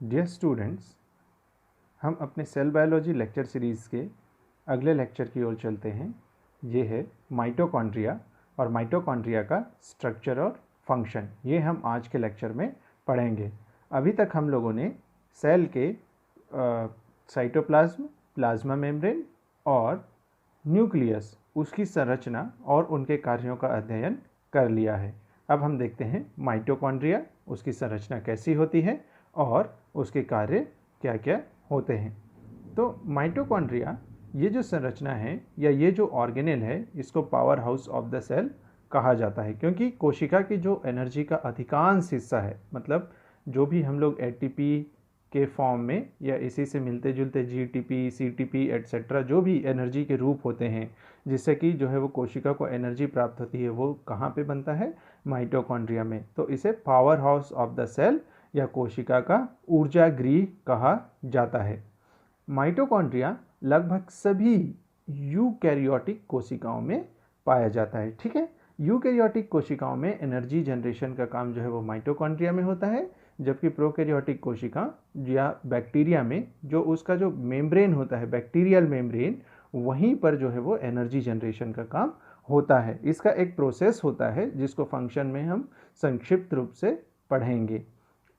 Dear students, हम अपने cell biology lecture series के अगले लेक्चर की ओर चलते हैं। ये है माइटोकॉन्ड्रिया और माइटोकॉन्ड्रिया का स्ट्रक्चर और फंक्शन। ये हम आज के लेक्चर में पढ़ेंगे। अभी तक हम लोगों ने सेल के साइटोप्लाज्म, प्लाज्मा मेम्ब्रेन और न्यूक्लियस, उसकी संरचना और उनके कार्यों का अध्ययन कर लिया है। अब हम देखते हैं माइटोकॉन्ड्रिया, उसकी संरचना कैसी होती है और उसके कार्य क्या क्या होते हैं। तो माइटोकॉन्ड्रिया, ये जो संरचना है या ये जो ऑर्गेनेल है, इसको powerhouse of the cell कहा जाता है, क्योंकि कोशिका की जो एनर्जी का अधिकांश हिस्सा है, मतलब जो भी हम लोग एटीपी के फॉर्म में या इसी से मिलते जुलते जीटीपी, सीटीपी एट्सेट्रा जो भी एनर्जी के रूप होते हैं जिससे कि जो है वो कोशिका को एनर्जी प्राप्त होती है, वो कहाँ पे बनता है? माइटोकॉन्ड्रिया में। तो इसे powerhouse of the cell या कोशिका का ऊर्जा गृह कहा जाता है। माइटोकॉन्ड्रिया लगभग सभी यूकैरियोटिक कोशिकाओं में पाया जाता है। ठीक है, यूकैरियोटिक कोशिकाओं में एनर्जी जनरेशन का काम जो है वो माइटोकॉन्ड्रिया में होता है, जबकि प्रोकैरियोटिक कोशिका या बैक्टीरिया में जो उसका जो मेम्ब्रेन होता है, बैक्टीरियल मेम्ब्रेन, वहीं पर जो है वो एनर्जी जनरेशन का काम होता है। इसका एक प्रोसेस होता है जिसको फंक्शन में हम संक्षिप्त रूप से पढ़ेंगे।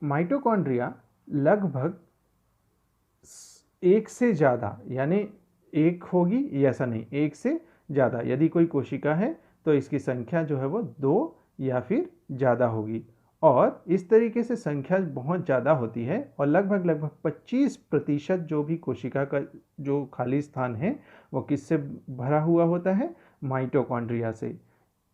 माइटोकॉन्ड्रिया लगभग एक से ज़्यादा, यानी एक होगी ऐसा नहीं, एक से ज़्यादा, यदि कोई कोशिका है तो इसकी संख्या जो है वो 2 या फिर ज़्यादा होगी। और इस तरीके से संख्या बहुत ज़्यादा होती है और लगभग 25% जो भी कोशिका का जो खाली स्थान है वो किससे भरा हुआ होता है? माइटोकॉन्ड्रिया से।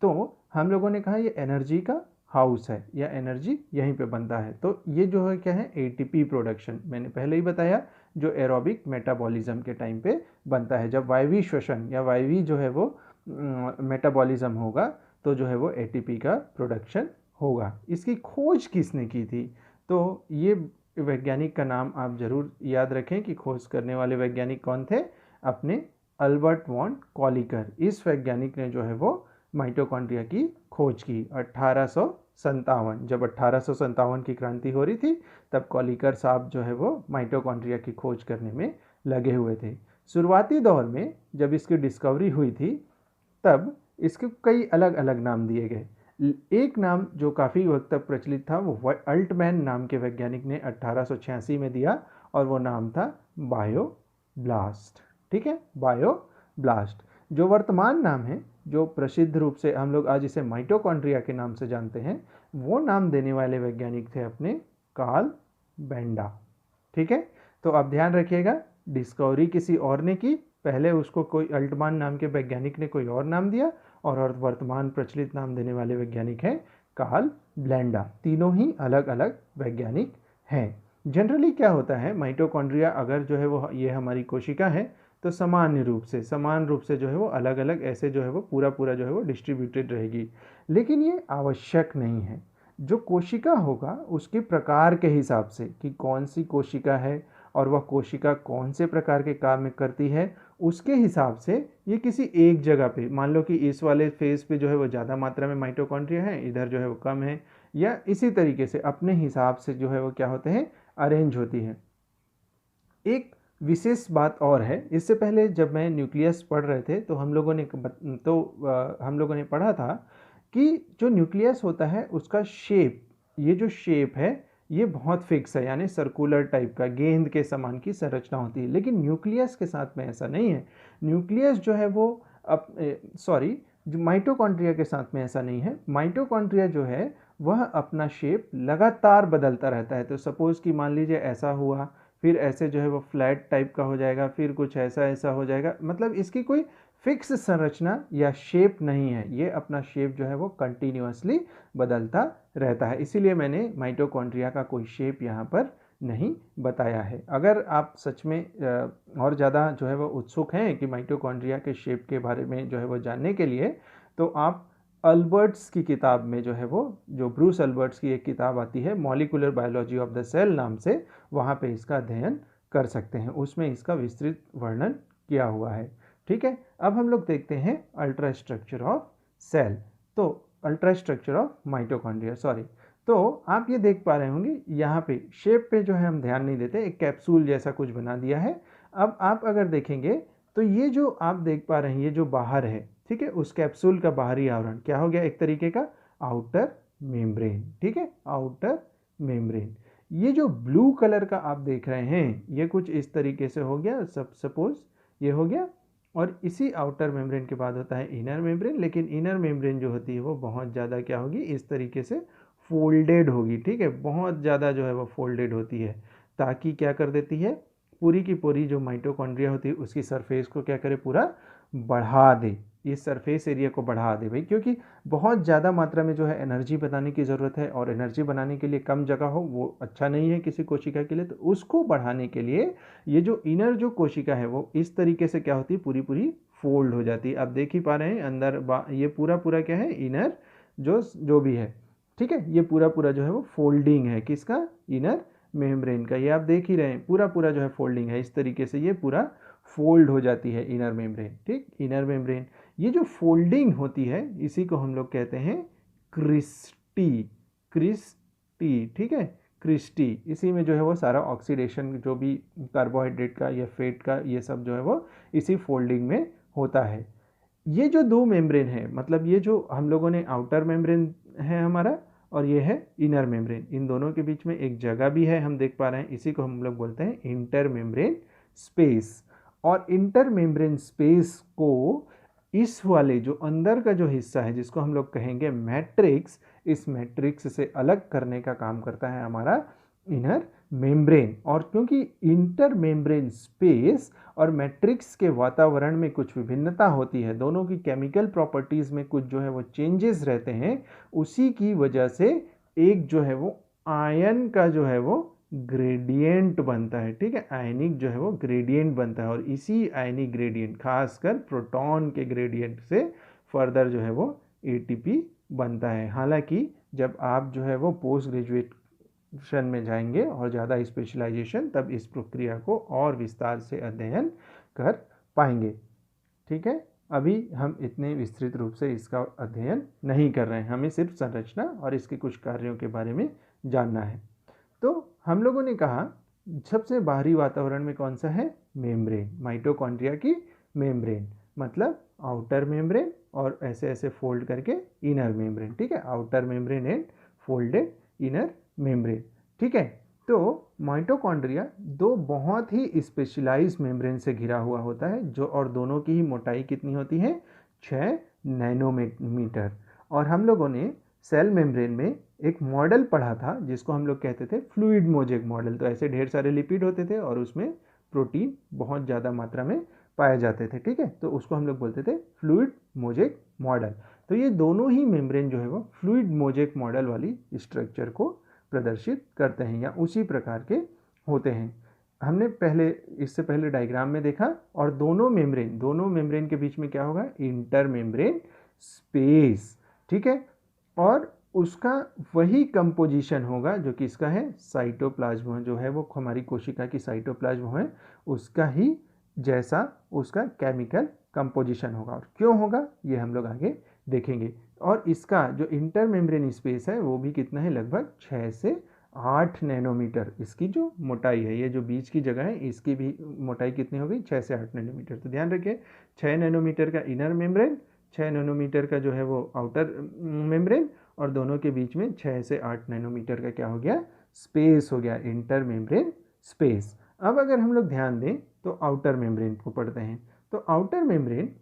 तो हम लोगों ने कहा ये एनर्जी का हाउस है या एनर्जी यहीं पे बनता है। तो ये जो है क्या है? ATP production. मैंने पहले ही बताया, जो एरोबिक मेटाबॉलिज्म के टाइम पे बनता है। जब वायवीय श्वसन या वायवीय जो है वो मेटाबॉलिज्म होगा तो जो है वो एटीपी का प्रोडक्शन होगा। इसकी खोज किसने की थी? तो ये वैज्ञानिक का नाम आप जरूर याद रखें कि खोज करने वाले वैज्ञानिक कौन थे? अपने अल्बर्ट वॉन कॉलिकर। इस वैज्ञानिक ने जो है वो माइटोकॉन्ड्रिया की खोज की 1857। जब 1857 की क्रांति हो रही थी तब कॉलिकर साहब जो है वो माइटोकॉन्ड्रिया की खोज करने में लगे हुए थे। शुरुआती दौर में जब इसकी डिस्कवरी हुई थी तब इसके कई अलग अलग नाम दिए गए। एक नाम जो काफ़ी वक्त तक प्रचलित था वो अल्टमैन नाम के वैज्ञानिक ने 1886 में दिया और वो नाम था बायोब्लास्ट। ठीक है, बायोब्लास्ट। जो वर्तमान नाम है, जो प्रसिद्ध रूप से हम लोग आज इसे माइटोकॉन्ड्रिया के नाम से जानते हैं, वो नाम देने वाले वैज्ञानिक थे अपने कार्ल बेंडा। ठीक है, तो आप ध्यान रखिएगा, डिस्कवरी किसी और ने की, पहले उसको कोई अल्टमान नाम के वैज्ञानिक ने कोई और नाम दिया, और वर्तमान प्रचलित नाम देने वाले वैज्ञानिक हैं कार्ल बेंडा। तीनों ही अलग अलग वैज्ञानिक हैं। जनरली क्या होता है, माइटोकॉन्ड्रिया अगर जो है वो ये हमारी कोशिका है तो समान रूप से जो है वो अलग अलग ऐसे जो है वो पूरा जो है वो डिस्ट्रीब्यूटेड रहेगी। लेकिन ये आवश्यक नहीं है। जो कोशिका होगा उसके प्रकार के हिसाब से कि कौन सी कोशिका है और वह कोशिका कौन से प्रकार के काम करती है, उसके हिसाब से ये किसी एक जगह पे, मान लो कि इस वाले फेज पे जो है वो ज़्यादा मात्रा में माइटोकॉन्ड्रिया है, इधर जो है वो कम है, या इसी तरीके से अपने हिसाब से जो है वो क्या होते हैं? अरेंज होती है। एक विशेष बात और है, इससे पहले जब मैं न्यूक्लियस पढ़ रहे थे तो हम लोगों ने पढ़ा था कि जो न्यूक्लियस होता है उसका शेप, ये जो शेप है ये बहुत फिक्स है, यानी सर्कुलर टाइप का, गेंद के समान की संरचना होती है। लेकिन न्यूक्लियस के साथ में ऐसा नहीं है। न्यूक्लियस जो है वो जो माइटोकॉन्ड्रिया के साथ में ऐसा नहीं है। माइटोकॉन्ड्रिया जो है वह अपना शेप लगातार बदलता रहता है। तो सपोज कि मान लीजिए ऐसा हुआ, फिर ऐसे जो है वो फ्लैट टाइप का हो जाएगा, फिर कुछ ऐसा हो जाएगा। मतलब इसकी कोई फिक्स संरचना या शेप नहीं है, ये अपना शेप जो है वो कंटिन्यूअसली बदलता रहता है। इसीलिए मैंने माइटोकॉन्ड्रिया का कोई शेप यहाँ पर नहीं बताया है। अगर आप सच में और ज़्यादा जो है वो उत्सुक हैं कि माइटोकॉन्ड्रिया के शेप के बारे में जो है वो जानने के लिए, तो आप अल्बर्ट्स की किताब में जो है वो, जो ब्रूस अल्बर्ट्स की एक किताब आती है molecular biology of the cell नाम से, वहाँ पे इसका अध्ययन कर सकते हैं। उसमें इसका विस्तृत वर्णन किया हुआ है। ठीक है, अब हम लोग देखते हैं अल्ट्रा स्ट्रक्चर ऑफ सेल। तो अल्ट्रा स्ट्रक्चर ऑफ माइटोकॉन्ड्रिया, तो आप ये देख पा रहे होंगे यहाँ पे शेप पे जो है हम ध्यान नहीं देते, एक कैप्सूल जैसा कुछ बना दिया है। अब आप अगर देखेंगे तो ये जो आप देख पा रहे हैं ये जो बाहर है, ठीक है, उस कैप्सूल का बाहरी आवरण क्या हो गया, एक तरीके का आउटर मेम्ब्रेन, ठीक है, आउटर मेम्ब्रेन। ये जो ब्लू कलर का आप देख रहे हैं ये कुछ इस तरीके से हो गया, सपोज ये हो गया, और इसी आउटर मेम्ब्रेन के बाद होता है इनर मेम्ब्रेन। लेकिन इनर मेम्ब्रेन जो होती है वो बहुत ज़्यादा क्या होगी, इस तरीके से फोल्डेड होगी, ठीक है, बहुत ज़्यादा जो है वो फोल्डेड होती है, ताकि क्या कर देती है, पूरी की पूरी जो माइटोकॉन्ड्रिया होती है उसकी सरफेस को क्या करे, पूरा बढ़ा दे, इस सरफेस एरिया को बढ़ा दे भाई, क्योंकि बहुत ज़्यादा मात्रा में जो है एनर्जी बनाने की ज़रूरत है, और एनर्जी बनाने के लिए कम जगह हो वो अच्छा नहीं है किसी कोशिका के लिए। तो उसको बढ़ाने के लिए ये जो इनर जो कोशिका है वो इस तरीके से क्या होती है, पूरी पूरी फोल्ड हो जाती है। आप देख ही पा रहे हैं अंदर ये पूरा पूरा क्या है, इनर जो भी है, ठीक है, ये पूरा पूरा जो है वो फोल्डिंग है, किसका, इनर मेम्ब्रेन का। ये आप देख ही रहे हैं पूरा पूरा जो है फोल्डिंग है, इस तरीके से ये पूरा फोल्ड हो जाती है इनर मेम्ब्रेन, ठीक, इनर मेम्ब्रेन। ये जो फोल्डिंग होती है इसी को हम लोग कहते हैं क्रिस्टी, क्रिस्टी, ठीक है, क्रिस्टी। इसी में जो है वो सारा ऑक्सीडेशन जो भी कार्बोहाइड्रेट का या फैट का ये सब जो है वो इसी फोल्डिंग में होता है। ये जो दो मेम्ब्रेन है, मतलब ये जो हम लोगों ने आउटर मेम्ब्रेन है हमारा और ये है इनर मेम्ब्रेन, इन दोनों के बीच में एक जगह भी है, हम देख पा रहे हैं, इसी को हम लोग बोलते हैं इंटर मेम्ब्रेन स्पेस। और इंटर मेम्ब्रेन स्पेस को इस वाले जो अंदर का जो हिस्सा है जिसको हम लोग कहेंगे मैट्रिक्स, इस मैट्रिक्स से अलग करने का काम करता है हमारा इनर मेम्ब्रेन। और क्योंकि इंटर मेम्ब्रेन स्पेस और मैट्रिक्स के वातावरण में कुछ विभिन्नता होती है, दोनों की केमिकल प्रॉपर्टीज में कुछ जो है वो चेंजेस रहते हैं, उसी की वजह से एक जो है वो आयन का जो है वो ग्रेडियंट बनता है, ठीक है, आयनिक जो है वो ग्रेडियंट बनता है। और इसी आयनिक ग्रेडियंट खासकर प्रोटॉन के ग्रेडियंट से फर्दर जो है वो एटीपी बनता है। हालांकि जब आप जो है वो पोस्ट ग्रेजुएशन में जाएंगे और ज़्यादा स्पेशलाइजेशन, तब इस प्रक्रिया को और विस्तार से अध्ययन कर पाएंगे, ठीक है। अभी हम इतने विस्तृत रूप से इसका अध्ययन नहीं कर रहे हैं, हमें सिर्फ संरचना और इसके कुछ कार्यों के बारे में जानना है। तो हम लोगों ने कहा सबसे बाहरी वातावरण में कौन सा है, मेम्ब्रेन, माइटोकॉन्ड्रिया की मेम्ब्रेन, मतलब आउटर मेम्ब्रेन और ऐसे ऐसे फोल्ड करके इनर मेम्ब्रेन, ठीक है, outer membrane and folded inner membrane, ठीक है। तो माइटोकॉन्ड्रिया दो बहुत ही स्पेशलाइज मेम्ब्रेन से घिरा हुआ होता है, जो और दोनों की ही मोटाई कितनी होती है, 6 नैनोमीटर। और हम लोगों ने सेल मेम्ब्रेन में एक मॉडल पढ़ा था जिसको हम लोग कहते थे फ्लूइड मोजेक मॉडल। तो ऐसे ढेर सारे लिपिड होते थे और उसमें प्रोटीन बहुत ज़्यादा मात्रा में पाए जाते थे, ठीक है, तो उसको हम लोग बोलते थे फ्लूइड मोजेक मॉडल। तो ये दोनों ही मेम्ब्रेन जो है वो फ्लूइड मोजेक मॉडल वाली स्ट्रक्चर को प्रदर्शित करते हैं या उसी प्रकार के होते हैं। हमने इससे पहले डायग्राम में देखा, और दोनों मेम्ब्रेन के बीच में क्या होगा, इंटर मेम्ब्रेन स्पेस, ठीक है, और उसका वही कंपोजिशन होगा जो कि इसका है साइटोप्लाज्म, जो है वो हमारी कोशिका की साइटोप्लाज्म है, उसका ही जैसा उसका केमिकल कंपोजिशन होगा। और क्यों होगा ये हम लोग आगे देखेंगे। और इसका जो इंटर मेम्ब्रेन स्पेस है वो भी कितना है, लगभग 6 से 8 नैनोमीटर इसकी जो मोटाई है। ये जो बीच की जगह है इसकी भी मोटाई कितनी होगी, 6 से 8 नैनोमीटर। तो ध्यान रखिए 6 नैनोमीटर का इनर मेम्ब्रेन, 6 नैनोमीटर का जो है वो आउटर मेम्ब्रेन, और दोनों के बीच में 6 से 8 नैनोमीटर का क्या हो गया, स्पेस हो गया, इंटर मेम्ब्रेन स्पेस। अब अगर हम लोग ध्यान दें तो आउटर मेम्ब्रेन को पढ़ते हैं। तो आउटर मेम्ब्रेन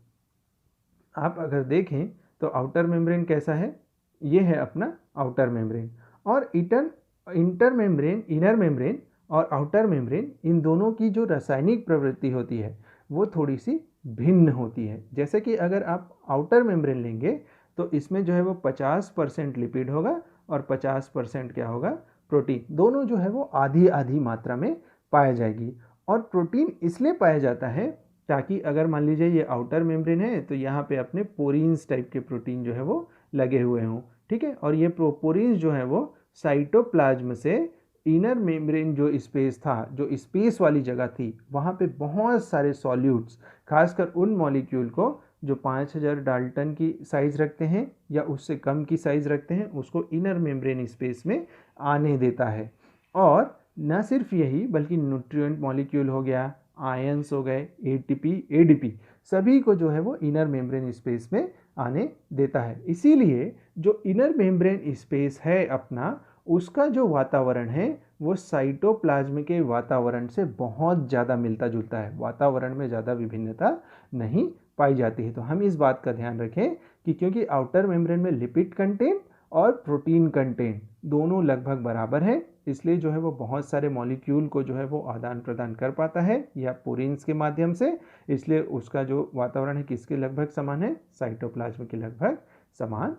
आप अगर देखें तो आउटर मेम्ब्रेन कैसा है, ये है अपना आउटर मेम्ब्रेन। और इंटर मेम्ब्रेन, इनर मेम्ब्रेन और आउटर मेम्ब्रेन, इन दोनों की जो रासायनिक प्रवृत्ति होती है वो थोड़ी सी भिन्न होती है। जैसे कि अगर आप आउटर मेम्ब्रेन लेंगे तो इसमें जो है वो 50% लिपिड होगा और 50% क्या होगा, प्रोटीन। दोनों जो है वो आधी आधी मात्रा में पाया जाएगी। और प्रोटीन इसलिए पाया जाता है ताकि अगर मान लीजिए ये आउटर मेम्ब्रेन है तो यहाँ पे अपने पोरीन्स टाइप के प्रोटीन जो है वो लगे हुए हों, ठीक है, और ये पोरीन्स जो है वो साइटोप्लाज्म से इनर मेम्ब्रेन जो स्पेस था, जो स्पेस वाली जगह थी, वहाँ पे बहुत सारे सॉल्यूट्स, खासकर उन मॉलिक्यूल को जो 5000 डाल्टन की साइज़ रखते हैं या उससे कम की साइज़ रखते हैं उसको इनर मेम्ब्रेन स्पेस में आने देता है। और न सिर्फ यही बल्कि न्यूट्रिएंट मॉलिक्यूल हो गया, आयंस हो गए, एटीपी, एडीपी, सभी को जो है वो इनर मेम्ब्रेन स्पेस में आने देता है। इसीलिए जो इनर मेम्ब्रेन स्पेस है अपना, उसका जो वातावरण है वो साइटोप्लाज्म के वातावरण से बहुत ज़्यादा मिलता जुलता है। वातावरण में ज़्यादा विभिन्नता नहीं पाई जाती है। तो हम इस बात का ध्यान रखें कि क्योंकि आउटर मेम्ब्रेन में लिपिड कंटेंट और प्रोटीन कंटेंट दोनों लगभग बराबर है, इसलिए जो है वो बहुत सारे मॉलिक्यूल को जो है वो आदान प्रदान कर पाता है या पोरिन्स के माध्यम से। इसलिए उसका जो वातावरण है किसके लगभग समान है, साइटोप्लाज्म के लगभग समान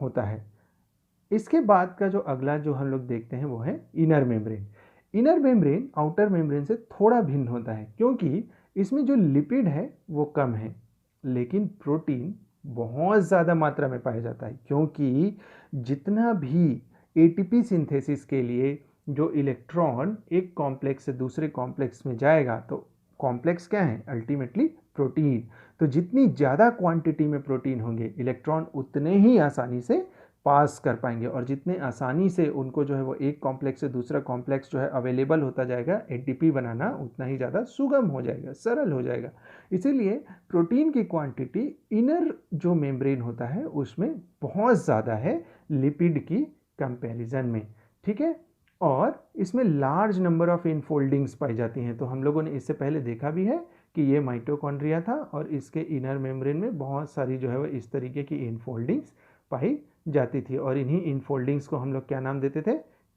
होता है। इसके बाद का जो अगला जो हम लोग देखते हैं वो है inner membrane. Inner membrane outer membrane से थोड़ा भिन्न होता है क्योंकि इसमें जो लिपिड है वो कम है, लेकिन प्रोटीन बहुत ज़्यादा मात्रा में पाया जाता है। क्योंकि जितना भी एटीपी सिंथेसिस के लिए जो इलेक्ट्रॉन एक कॉम्प्लेक्स से दूसरे कॉम्प्लेक्स में जाएगा, तो कॉम्प्लेक्स क्या है, अल्टीमेटली प्रोटीन। तो जितनी ज़्यादा क्वांटिटी में प्रोटीन होंगे, इलेक्ट्रॉन उतने ही आसानी से पास कर पाएंगे, और जितने आसानी से उनको जो है वो एक कॉम्प्लेक्स से दूसरा कॉम्प्लेक्स जो है अवेलेबल होता जाएगा, एटीपी बनाना उतना ही ज़्यादा सुगम हो जाएगा, सरल हो जाएगा। इसीलिए प्रोटीन की क्वांटिटी इनर जो मेम्ब्रेन होता है उसमें बहुत ज़्यादा है लिपिड की कंपैरिजन में, ठीक है। और इसमें लार्ज नंबर ऑफ इनफोल्डिंग्स पाई जाती हैं। तो हम लोगों ने इससे पहले देखा भी है कि ये माइटोकॉन्ड्रिया था और इसके इनर मेम्ब्रेन में बहुत सारी जो है वो इस तरीके की इनफोल्डिंग्स पाई जाती थी, और इन्हीं इनफोल्डिंग्स को हम लोग क्या नाम देते थे,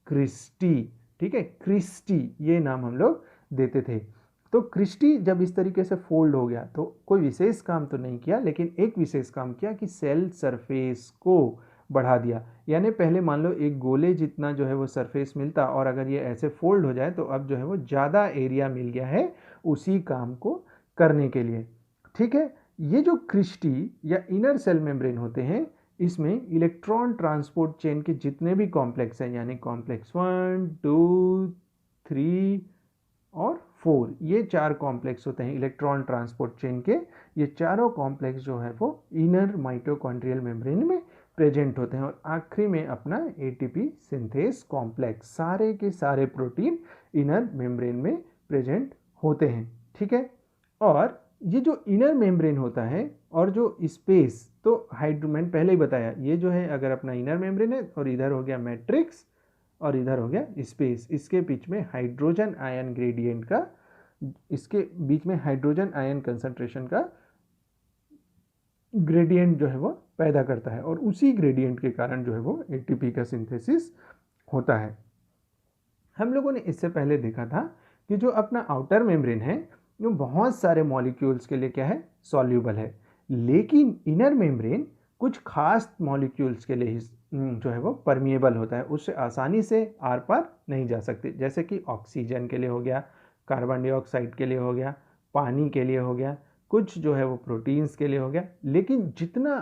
क्रिस्टी, ठीक है, क्रिस्टी ये नाम हम लोग देते थे। तो क्रिस्टी जब इस तरीके से फोल्ड हो गया तो कोई विशेष काम तो नहीं किया, लेकिन एक विशेष काम किया कि सेल सरफेस को बढ़ा दिया। यानी पहले मान लो एक गोले जितना जो है वो सरफेस मिलता, और अगर ये ऐसे फोल्ड हो जाए तो अब जो है वो ज़्यादा एरिया मिल गया है उसी काम को करने के लिए, ठीक है। ये जो क्रिस्टी या इनर सेल मेम्ब्रेन होते हैं, इसमें इलेक्ट्रॉन ट्रांसपोर्ट चेन के जितने भी कॉम्प्लेक्स हैं, यानी कॉम्प्लेक्स 1, 2, 3 और 4, ये 4 कॉम्प्लेक्स होते हैं इलेक्ट्रॉन ट्रांसपोर्ट चेन के। ये चारों कॉम्प्लेक्स जो है वो इनर माइटोकॉन्ड्रियल मेम्ब्रेन में प्रेजेंट होते हैं। और आखिरी में अपना एटीपी सिंथेस कॉम्प्लेक्स, सारे के सारे प्रोटीन इनर मेम्ब्रेन में प्रेजेंट होते हैं, ठीक है। और ये जो इनर मेम्ब्रेन होता है और जो स्पेस, तो मैंने पहले ही बताया, ये जो है अगर अपना इनर मेम्ब्रेन है और इधर हो गया मैट्रिक्स और इधर हो गया स्पेस, इसके बीच में हाइड्रोजन आयन ग्रेडियंट का, इसके बीच में हाइड्रोजन आयन कंसंट्रेशन का ग्रेडियंट जो है वो पैदा करता है, और उसी ग्रेडियंट के कारण जो है वो एटीपी का सिंथेसिस होता है। हम लोगों ने इससे पहले देखा था कि जो अपना आउटर मेम्ब्रेन है वो बहुत सारे मॉलिक्यूल्स के लिए क्या है, सॉल्यूबल है, लेकिन इनर मेम्ब्रेन कुछ खास मॉलिक्यूल्स के लिए जो है वो परमिएबल होता है, उससे आसानी से आर पार नहीं जा सकते। जैसे कि ऑक्सीजन के लिए हो गया, कार्बन डाइऑक्साइड के लिए हो गया, पानी के लिए हो गया, कुछ जो है वो प्रोटीन्स के लिए हो गया। लेकिन जितना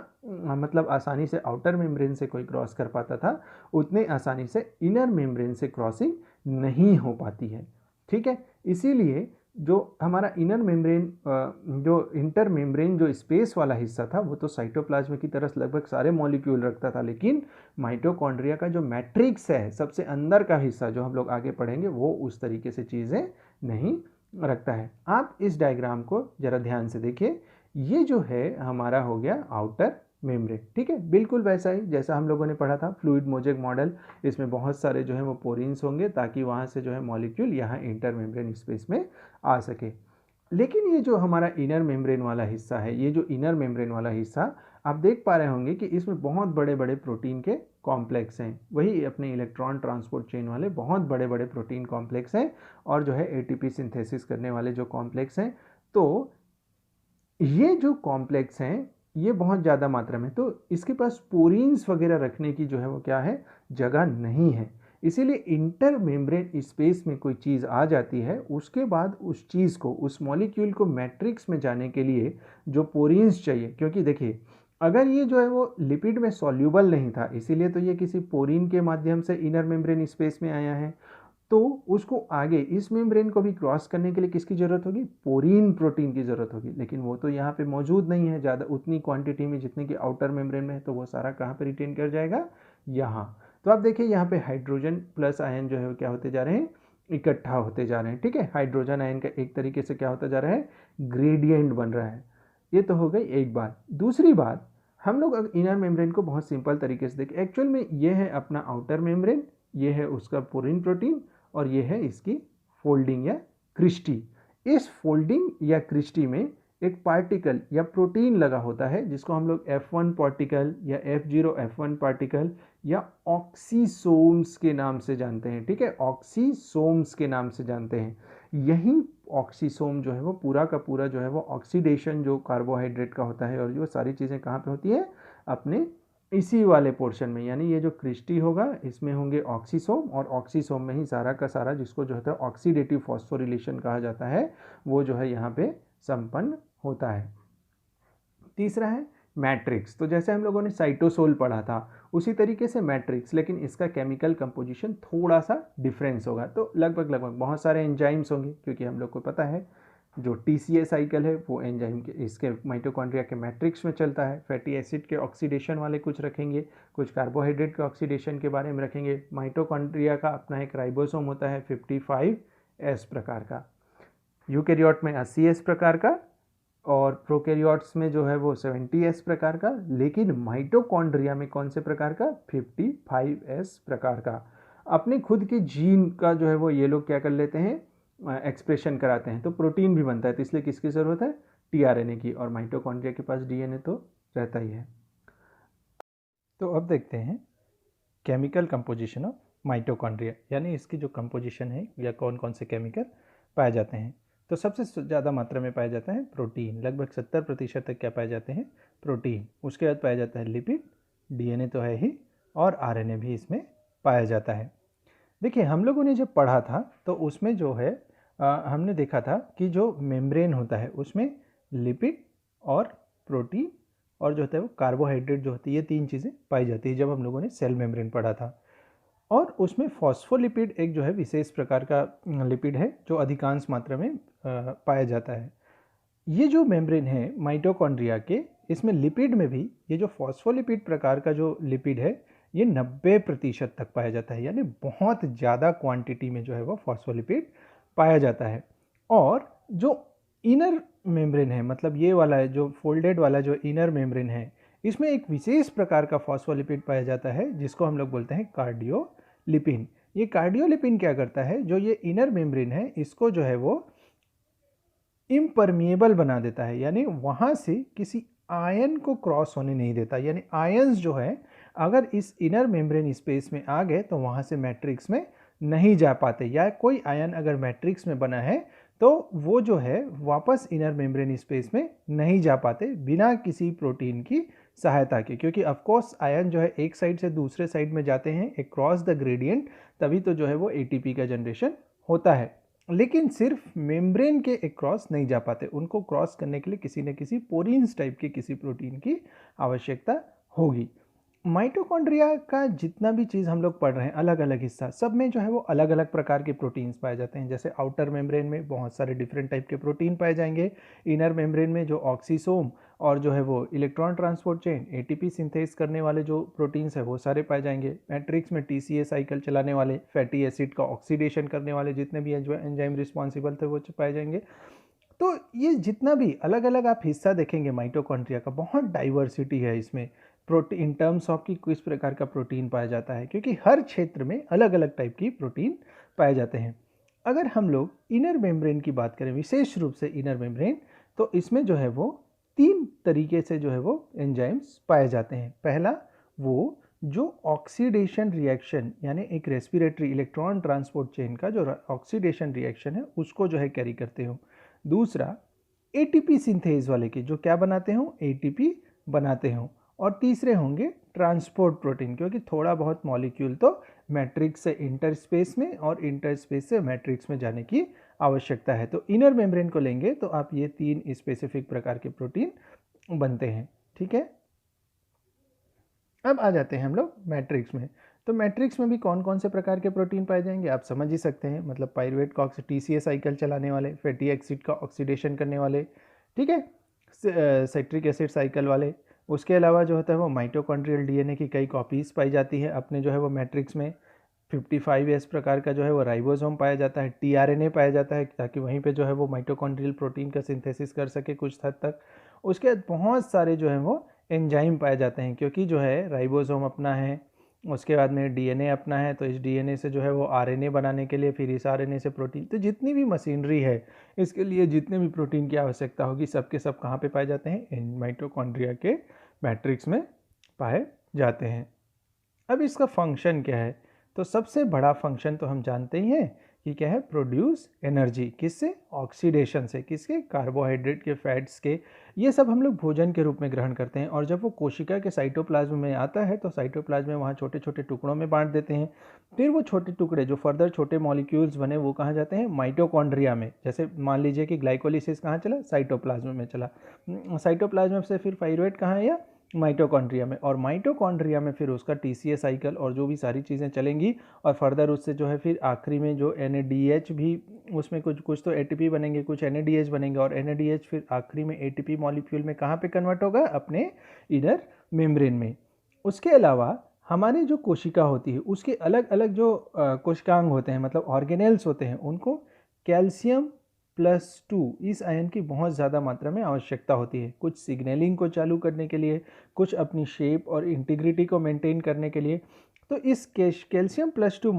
मतलब आसानी से आउटर मेम्ब्रेन से कोई क्रॉस कर पाता था, उतने आसानी से इनर मेम्ब्रेन से क्रॉसिंग नहीं हो पाती है, ठीक है। इसीलिए जो हमारा इनर मेम्ब्रेन, जो इंटर मेम्ब्रेन जो स्पेस वाला हिस्सा था, वो तो साइटोप्लाज्म की तरह लगभग सारे मॉलिक्यूल रखता था, लेकिन माइटोकॉन्ड्रिया का जो मैट्रिक्स है, सबसे अंदर का हिस्सा जो हम लोग आगे पढ़ेंगे, वो उस तरीके से चीज़ें नहीं रखता है। आप इस डायग्राम को जरा ध्यान से देखिए, ये जो है हमारा हो गया आउटर मेम्ब्रेन, ठीक है, बिल्कुल वैसा ही जैसा हम लोगों ने पढ़ा था फ्लूइड मोजेक मॉडल। इसमें बहुत सारे जो है वो पोरिन्स होंगे ताकि वहाँ से जो है मॉलिक्यूल यहाँ इंटर मेम्ब्रेन स्पेस में आ सके। लेकिन ये जो हमारा इनर मेम्ब्रेन वाला हिस्सा है, ये जो इनर मेम्ब्रेन वाला हिस्सा आप देख पा रहे होंगे कि इसमें बहुत बड़े बड़े प्रोटीन के कॉम्प्लेक्स हैं, वही अपने इलेक्ट्रॉन ट्रांसपोर्ट चेन वाले बहुत बड़े बड़े प्रोटीन कॉम्प्लेक्स हैं, और जो है एटीपी सिंथेसिस करने वाले जो कॉम्प्लेक्स हैं। तो ये जो कॉम्प्लेक्स हैं ये बहुत ज़्यादा मात्रा में, तो इसके पास पोरिन्स वगैरह रखने की जो है वो क्या है, जगह नहीं है। इसीलिए इंटर मेम्ब्रेन स्पेस में कोई चीज़ आ जाती है, उसके बाद उस चीज़ को, उस मॉलिक्यूल को मैट्रिक्स में जाने के लिए जो पोरिन्स चाहिए, क्योंकि देखिए अगर ये जो है वो लिपिड में सॉल्यूबल नहीं था, इसीलिए तो ये किसी पोरिन के माध्यम से इनर मेम्ब्रेन स्पेस में आया है। तो उसको आगे इस मेम्ब्रेन को भी क्रॉस करने के लिए किसकी ज़रूरत होगी? पोरीन प्रोटीन की ज़रूरत होगी, लेकिन वो तो यहाँ पे मौजूद नहीं है ज़्यादा उतनी क्वांटिटी में जितनी कि आउटर मेम्ब्रेन में है, तो वो सारा कहाँ पे रिटेन कर जाएगा? यहाँ। तो आप देखिए यहाँ पे हाइड्रोजन प्लस आयन जो है वो क्या होते जा रहे हैं? इकट्ठा होते जा रहे हैं। ठीक है, हाइड्रोजन आयन का एक तरीके से क्या होता जा रहा है? ग्रेडियंट बन रहा है। ये तो हो गई एक बात। दूसरी बात, हम लोग अगर इनर मेम्ब्रेन को बहुत सिंपल तरीके से देखें, एक्चुअल में ये है अपना आउटर मेम्ब्रेन, ये है उसका पोरीन प्रोटीन, और ये है इसकी फोल्डिंग या क्रिस्टी। इस फोल्डिंग या क्रिस्टी में एक पार्टिकल या प्रोटीन लगा होता है जिसको हम लोग F1 पार्टिकल या F0 F1 पार्टिकल या ऑक्सीसोम्स के नाम से जानते हैं। ठीक है, ऑक्सीसोम्स के नाम से जानते हैं। यही ऑक्सीसोम जो है वो पूरा का पूरा जो है वो ऑक्सीडेशन जो कार्बोहाइड्रेट का होता है, और जो सारी चीज़ें कहाँ पे होती है? अपने इसी वाले पोर्शन में, यानी ये जो क्रिस्टी होगा इसमें होंगे ऑक्सीसोम, और ऑक्सीसोम में ही सारा का सारा जिसको जो होता है ऑक्सीडेटिव फॉस्फोरिलेशन कहा जाता है, वो जो है यहाँ पे संपन्न होता है। तीसरा है मैट्रिक्स। तो जैसे हम लोगों ने साइटोसोल पढ़ा था उसी तरीके से मैट्रिक्स, लेकिन इसका केमिकल कंपोजिशन थोड़ा सा डिफरेंस होगा। तो लगभग बहुत सारे एंजाइम्स होंगे, क्योंकि हम लोग को पता है जो TCA साइकिल है वो एंजाइम के इसके माइटोकॉन्ड्रिया के मैट्रिक्स में चलता है। फैटी एसिड के ऑक्सीडेशन वाले कुछ रखेंगे, कुछ कार्बोहाइड्रेट के ऑक्सीडेशन के बारे में रखेंगे। माइटोकॉन्ड्रिया का अपना एक राइबोसोम होता है 55S प्रकार का, यूकैरियोट में 80S प्रकार का, और प्रोकैरियोट्स में जो है वो 70S प्रकार का, लेकिन माइटोकॉन्ड्रिया में कौन से प्रकार का? 55S प्रकार का। अपने खुद के जीन का जो है वो ये लोग क्या कर लेते हैं? एक्सप्रेशन कराते हैं, तो प्रोटीन भी बनता है। तो इसलिए किसकी ज़रूरत है? tRNA की, और माइटोकॉन्ड्रिया के पास DNA तो रहता ही है। तो अब देखते हैं केमिकल कंपोजिशन ऑफ माइटोकॉन्ड्रिया, यानी इसकी जो कंपोजिशन है या कौन कौन से केमिकल पाए जाते हैं। तो सबसे ज़्यादा मात्रा में पाया जाता है प्रोटीन, लगभग 70% तक क्या पाए जाते हैं? प्रोटीन। उसके बाद पाया जाता है लिपिड, DNA तो है ही, और RNA भी इसमें पाया जाता है। देखिए हम लोगों ने जब पढ़ा था तो उसमें जो है हमने देखा था कि जो मेम्ब्रेन होता है उसमें लिपिड और प्रोटीन और जो होता है वो कार्बोहाइड्रेट जो होती है, ये तीन चीज़ें पाई जाती है जब हम लोगों ने सेल मेम्ब्रेन पढ़ा था। और उसमें फॉस्फोलिपिड एक जो है विशेष प्रकार का लिपिड है जो अधिकांश मात्रा में पाया जाता है। ये जो मेम्ब्रेन है माइटोकॉन्ड्रिया के, इसमें लिपिड में भी ये जो फॉस्फोलिपिड प्रकार का जो लिपिड है ये 90% तक पाया जाता है, यानी बहुत ज़्यादा क्वांटिटी में जो है वो फॉस्फोलिपिड पाया जाता है। और जो इनर मेम्ब्रेन है, मतलब ये वाला है जो फोल्डेड वाला जो इनर मेम्ब्रेन है, इसमें एक विशेष प्रकार का फॉस्फोलिपिड पाया जाता है जिसको हम लोग बोलते हैं कार्डियोलिपिन। ये कार्डियोलिपिन क्या करता है? जो ये इनर मेम्ब्रेन है इसको जो है वो इम्परमिएबल बना देता है, यानी वहाँ से किसी आयन को क्रॉस होने नहीं देता। यानी आयन्स जो है अगर इस इनर मेम्ब्रेन स्पेस में आ गए तो वहाँ से मैट्रिक्स में नहीं जा पाते, या कोई आयन अगर मैट्रिक्स में बना है तो वो जो है वापस इनर मेम्ब्रेन स्पेस में नहीं जा पाते बिना किसी प्रोटीन की सहायता के, क्योंकि ऑफकोर्स आयन जो है एक साइड से दूसरे साइड में जाते हैं एक क्रॉस द ग्रेडियंट, तभी तो जो है वो ATP का जनरेशन होता है। लेकिन सिर्फ मेम्ब्रेन के एक क्रॉस नहीं जा पाते, उनको क्रॉस करने के लिए किसी न किसी पोरीन्स टाइप के किसी प्रोटीन की आवश्यकता होगी। माइटोकॉन्ड्रिया का जितना भी चीज़ हम लोग पढ़ रहे हैं अलग अलग हिस्सा, सब में जो है वो अलग अलग प्रकार के प्रोटीन्स पाए जाते हैं। जैसे आउटर मेम्ब्रेन में बहुत सारे डिफरेंट टाइप के प्रोटीन पाए जाएंगे, इनर मेम्ब्रेन में जो ऑक्सीसोम और जो है वो electron transport chain ATP synthase करने वाले जो प्रोटीन्स है वो सारे पाए जाएंगे। मैट्रिक्स में TCA साइकिल चलाने वाले, फैटी एसिड का ऑक्सीडेशन करने वाले जितने भी एंजाइम रिस्पॉन्सिबल थे वो पाए जाएंगे। तो ये जितना भी अलग अलग आप हिस्सा देखेंगे माइटोकॉन्ड्रिया का, बहुत डाइवर्सिटी है इसमें प्रोटीन इन टर्म्स ऑफ कि किस प्रकार का प्रोटीन पाया जाता है, क्योंकि हर क्षेत्र में अलग अलग टाइप की प्रोटीन पाए जाते हैं। अगर हम लोग इनर मेम्ब्रेन की बात करें, विशेष रूप से इनर मेम्ब्रेन, तो इसमें जो है वो तीन तरीके से जो है वो एंजाइम्स पाए जाते हैं। पहला वो जो ऑक्सीडेशन रिएक्शन, यानी एक रेस्पिरेटरी इलेक्ट्रॉन ट्रांसपोर्ट चेन का जो ऑक्सीडेशन रिएक्शन है उसको जो है कैरी करते हो। दूसरा ATP सिंथेज वाले के जो क्या बनाते हो? ATP बनाते हो। और तीसरे होंगे ट्रांसपोर्ट प्रोटीन, क्योंकि थोड़ा बहुत मॉलिक्यूल तो मैट्रिक्स से इंटरस्पेस में और इंटरस्पेस से मैट्रिक्स में जाने की आवश्यकता है। तो इनर मेम्ब्रेन को लेंगे तो आप ये तीन स्पेसिफिक प्रकार के प्रोटीन बनते हैं। ठीक है, अब आ जाते हैं हम लोग मैट्रिक्स में। तो मैट्रिक्स में भी कौन कौन से प्रकार के प्रोटीन पाए जाएंगे आप समझ ही सकते हैं, मतलब पायरुवेट का TCA साइकिल चलाने वाले, फैटी एसिड का ऑक्सीडेशन करने वाले, ठीक है, साइट्रिक एसिड साइकिल वाले। उसके अलावा जो होता है वो माइटोकॉन्ड्रियल डीएनए की कई कॉपीज़ पाई जाती है अपने जो है वो मैट्रिक्स में। 55S प्रकार का जो है वो राइबोसोम पाया जाता है, tRNA पाया जाता है ताकि वहीं पे जो है वो माइटोकॉन्ड्रियल प्रोटीन का सिंथेसिस कर सके कुछ हद तक। उसके बाद बहुत सारे जो है वो एंजाइम पाए जाते हैं, क्योंकि जो है राइबोसोम अपना है, उसके बाद में डीएनए अपना है, तो इस डीएनए से जो है वो आरएनए बनाने के लिए, फिर इस आरएनए से प्रोटीन, तो जितनी भी मशीनरी है इसके लिए जितने भी प्रोटीन की आवश्यकता होगी सबके सब कहाँ पे पाए जाते हैं, इन माइटोकॉन्ड्रिया के मैट्रिक्स में पाए जाते हैं। अब इसका फंक्शन क्या है, तो सबसे बड़ा फंक्शन तो हम जानते ही हैं कि क्या है, प्रोड्यूस एनर्जी। किससे? ऑक्सीडेशन से। किसके? कार्बोहाइड्रेट के, फैट्स के। ये सब हम लोग भोजन के रूप में ग्रहण करते हैं, और जब वो कोशिका के साइटोप्लाज्म में आता है तो साइटोप्लाज्म में वहाँ छोटे छोटे टुकड़ों में बांट देते हैं। फिर वो छोटे टुकड़े जो फर्दर छोटे मॉलिक्यूल्स बने वो कहाँ जाते हैं? माइटोकॉन्ड्रिया में। जैसे मान लीजिए कि ग्लाइकोलिसिस कहाँ चला? साइटोप्लाज्म में चला। साइटोप्लाज्म से फिर पाइरुवेट कहाँ है? माइटोकॉन्ड्रिया में। और माइटोकॉन्ड्रिया में फिर उसका TCA साइकिल और जो भी सारी चीज़ें चलेंगी, और फर्दर उससे जो है फिर आखिरी में जो NADH भी, उसमें कुछ तो ATP बनेंगे, कुछ NADH बनेंगे, और NADH फिर आखिरी में ATP मॉलिक्यूल में कहाँ पे कन्वर्ट होगा? अपने इनर मेम्ब्रेन में। उसके अलावा हमारी जो कोशिका होती है उसके अलग अलग जो कोशिकांग होते हैं, मतलब ऑर्गेनेल्स होते हैं, उनको कैल्शियम +2 इस आयन की बहुत ज़्यादा मात्रा में आवश्यकता होती है, कुछ सिग्नलिंग को चालू करने के लिए, कुछ अपनी शेप और इंटीग्रिटी को मेंटेन करने के लिए। तो इस कैल्शियम +2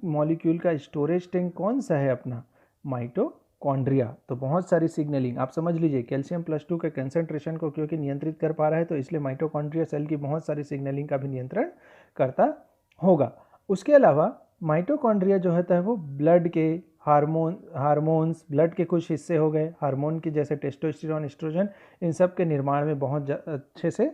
मॉलिक्यूल का स्टोरेज टैंक कौन सा है? अपना माइटोकॉन्ड्रिया। तो बहुत सारी सिग्नलिंग आप समझ लीजिए, कैल्शियम +2 के कंसंट्रेशन को क्योंकि नियंत्रित कर पा रहा है, तो इसलिए माइटोकॉन्ड्रिया सेल की बहुत सारी सिग्नलिंग का भी नियंत्रण करता होगा। उसके अलावा माइटोकॉन्ड्रिया जो होता है वो ब्लड के हार्मोन्स, ब्लड के कुछ हिस्से हो गए हार्मोन के, जैसे टेस्टोस्टेरोन, एस्ट्रोजन, इन सब के निर्माण में बहुत अच्छे से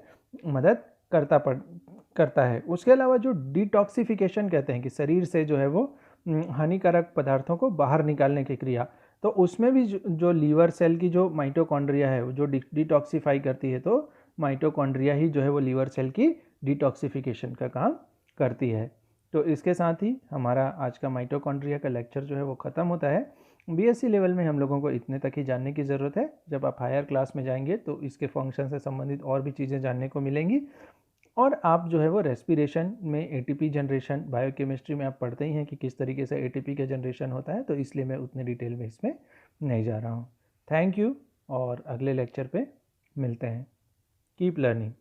मदद करता है। उसके अलावा जो डिटॉक्सिफिकेशन कहते हैं कि शरीर से जो है वो हानिकारक पदार्थों को बाहर निकालने की क्रिया, तो उसमें भी जो लीवर सेल की जो माइटोकॉन्ड्रिया है जो डिटॉक्सिफाई करती है, तो माइटोकॉन्ड्रिया ही जो है वो लीवर सेल की डिटॉक्सिफिकेशन का काम करती है। तो इसके साथ ही हमारा आज का माइटोकॉन्ड्रिया का लेक्चर जो है वो ख़त्म होता है। BSc लेवल में हम लोगों को इतने तक ही जानने की ज़रूरत है। जब आप हायर क्लास में जाएंगे तो इसके फंक्शन से संबंधित और भी चीज़ें जानने को मिलेंगी, और आप जो है वो रेस्पिरेशन में ATP जनरेशन, बायोकेमिस्ट्री में आप पढ़ते ही हैं कि किस तरीके से ATP का जनरेशन होता है, तो इसलिए मैं उतने डिटेल में इसमें नहीं जा रहा हूँ। थैंक यू, और अगले लेक्चर पे मिलते हैं। Keep learning.